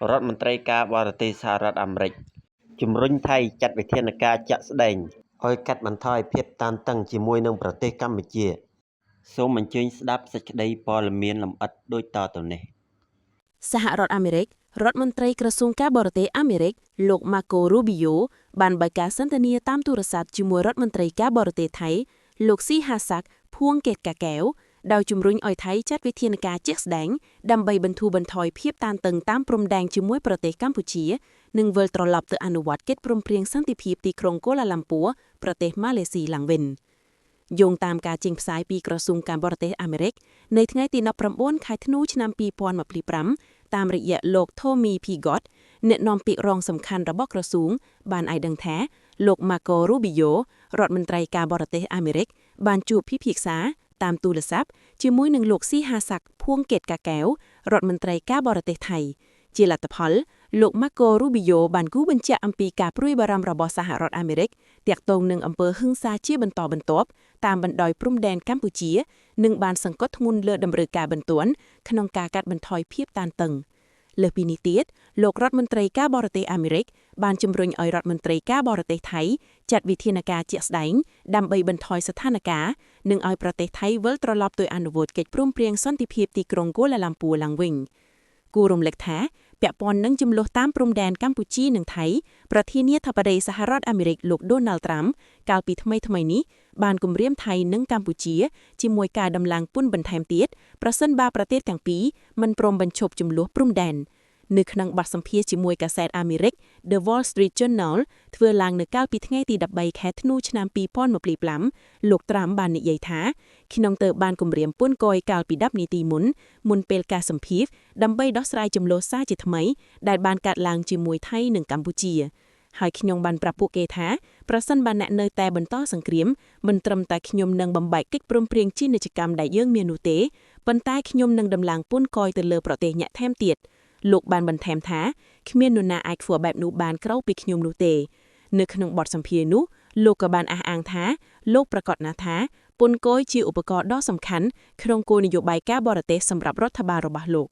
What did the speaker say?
រដ្ឋមន្ត្រីការបរទេសសហរដ្ឋអាមេរិកជំរុញថៃចាត់វិធានការជាក់ស្ដែងឲ្យកាត់បន្ថយភាពតានតឹងជាមួយនឹងប្រទេសកម្ពុជាសូមអញ្ជើញស្ដាប់សេចក្តីព័ត៌មានលម្អិតដូចតទៅនេះសហរដ្ឋអាមេរិករដ្ឋមន្ត្រីក្រសួងការបរទេសអាមេរិកលោក Marco Rubio បានបើកការសន្ទនាតាមទូរស័ព្ទជាមួយរដ្ឋមន្ត្រីការបរទេសថៃលោកស៊ីហាសាក់ភួងកេតកាកែវដោយជំរុញឲ្យថៃចាត់វិធានការជាក់ស្ដែងដើម្បីបន្ធូរបន្ថយភាពតានតឹងតាមព្រំដែនជាមួយប្រទេសកម្ពុជានិងវិលត្រឡប់ទៅអនុវត្តកិច្ចព្រមព្រៀងសន្តិភាពទីក្រុងកូឡាឡាំពួរប្រទេសម៉ាឡេស៊ីឡើងវិញយោងតាមការចេញផ្សាយពីក្រសួងការបរទេសអាមេរិកនៅថ្ងៃទី19ខែធ្នូឆ្នាំ2025តាមរយៈលោក Tommy Pigot អ្នកនាំពាក្យរងសំខាន់របស់ក្រសួងបានឲ្យដឹងថាលោក Marco Rubio រដ្ឋមន្ត្រីការបរទេសអាមេរិកបានជួបពិភាក្សាតាមទូរស័ព្ទជាមួយនឹងលោកស៊ីហាសាក់ភួងកេតកាកែវរដ្ឋមន្ត្រីការបរទេសថៃជាលទ្ធផលលោក Marco Rubio បានគូបញ្ជាក់អំពីការព្រួយបារម្ភរបស់សហរដ្ឋអាមេរិកទាក់ទងនឹងអំពើហិង្សាជាបន្តបន្ទាប់តាមបណ្ដោយព្រំដែនកម្ពុជានិងបានសង្កត់ធ្ងន់លើតម្រូវការបន្ទាន់ក្នុងការកាត់បន្ថយភាពតានតឹងលើសពីនេះទៀតលោករដ្ឋមន្ត្រីការបរទេសអាមេរិកបានជំរុញឲ្យរដ្ឋមន្ត្រីការបរទេសថៃចាត់វិធានការជាក់ស្ដែងដើម្បីបន្ថយស្ថានភាពនិងឲ្យប្រទេសថៃវិលត្រឡប់ទៅអនុវត្តកិច្ចព្រមព្រៀងសន្តិភាពទីក្រុងកូឡាឡាំពួរឡើងវិញគូរំលឹកថាពាក់ព័ន្ធនឹងចំនួនតាមព្រំដែនកម្ពុជានិងថៃប្រធានាធិបតីសហរដ្ឋអាមេរិកលោក Donald Trump កាលពីថ្មីនេះបានគម្រាមថៃនិងកម្ពុជាជាមួយការដំឡើងពន្ធបន្ថែមទៀតប្រសិនបើប្រទេសទាំងពីរមិនព្រមបញ្ឈប់ជម្លោះព្រំដែននៅក្នុងបទសម្ភាសន៍ជាមួយកាសែតអាមេរិក The Wall Street Journal ធ្វើឡើងនៅកាលពីថ្ងៃទី13ខែធ្នូឆ្នាំ2025លោក Trump បាននិយាយថាខ្ញុំទៅបានគម្រាមពន្ធគយកាលពី10នាទីមុនពេលការសម្ភាសន៍ដើម្បីដោះស្រាយជម្លោះសារជាថ្មីដែលបានកើតឡើងជាមួយថៃនិងកម្ពុជាហើយខ្ញុំបានប្រាប់ពួកគេថាប្រសិនបើអ្នកនៅតែបន្តសង្គ្រាមមិនត្រឹមតែខ្ញុំនឹងបំបែកកិច្ចព្រមព្រៀងជានិច្ចកម្មដែលយើងមាននោះទេប៉ុន្តែខ្ញុំនឹងដំឡើងពន្ធគយទៅលើប្រទេសញាក់ថែមទៀតលោកបានបន្ថែមថាគ្មាននរណាអាចធ្វើបែបនោះបានក្រៅពីខ្ញុំនោះទេនៅក្នុងបទសម្ភាសន៍នោះលោកក៏បានអះអាងថាលោកប្រកាសណាស់ថាពន្ធគយជាឧបករណ៍ដ៏សំខាន់ក្នុងគោលនយោបាយការបរទេសសម្រាប់រដ្ឋបាលរបស់លោក